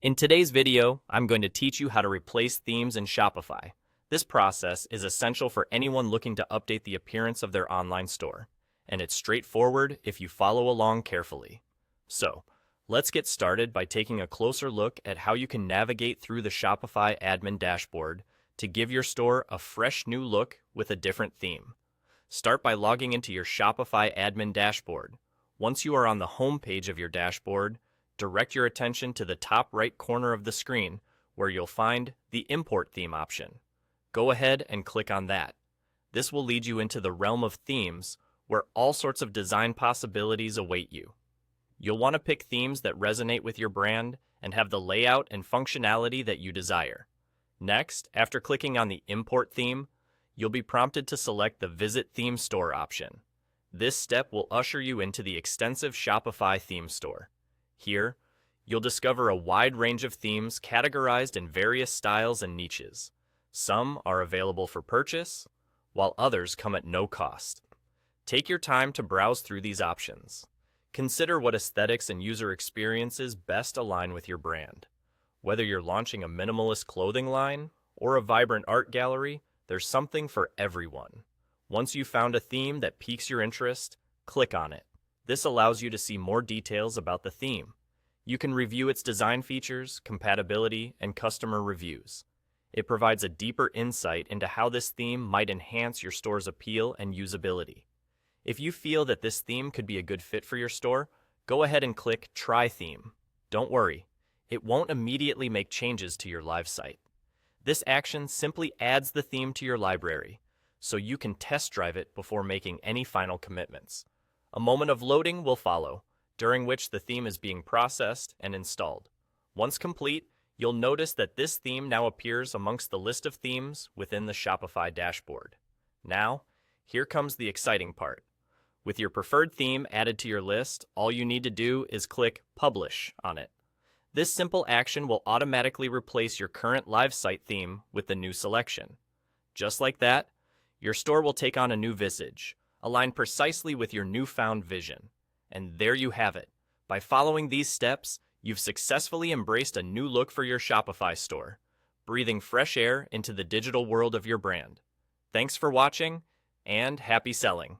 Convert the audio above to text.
In today's video, I'm going to teach you how to replace themes in Shopify. This process is essential for anyone looking to update the appearance of their online store, and it's straightforward if you follow along carefully. So, let's get started by taking a closer look at how you can navigate through the Shopify admin dashboard to give your store a fresh new look with a different theme. Start by logging into your Shopify admin dashboard. Once you are on the home page of your dashboard, direct your attention to the top right corner of the screen where you'll find the Import Theme option. Go ahead and click on that. This will lead you into the realm of themes where all sorts of design possibilities await you. You'll want to pick themes that resonate with your brand and have the layout and functionality that you desire. Next, after clicking on the Import Theme, you'll be prompted to select the Visit Theme Store option. This step will usher you into the extensive Shopify theme store. Here, you'll discover a wide range of themes categorized in various styles and niches. Some are available for purchase, while others come at no cost. Take your time to browse through these options. Consider what aesthetics and user experiences best align with your brand. Whether you're launching a minimalist clothing line or a vibrant art gallery, there's something for everyone. Once you've found a theme that piques your interest, click on it. This allows you to see more details about the theme. You can review its design features, compatibility, and customer reviews. It provides a deeper insight into how this theme might enhance your store's appeal and usability. If you feel that this theme could be a good fit for your store, go ahead and click Try Theme. Don't worry, it won't immediately make changes to your live site. This action simply adds the theme to your library, so you can test drive it before making any final commitments. A moment of loading will follow, during which the theme is being processed and installed. Once complete, you'll notice that this theme now appears amongst the list of themes within the Shopify dashboard. Now, here comes the exciting part. With your preferred theme added to your list, all you need to do is click Publish on it. This simple action will automatically replace your current live site theme with the new selection. Just like that, your store will take on a new visage, aligned precisely with your newfound vision. And there you have it. By following these steps, you've successfully embraced a new look for your Shopify store, breathing fresh air into the digital world of your brand. Thanks for watching, and happy selling!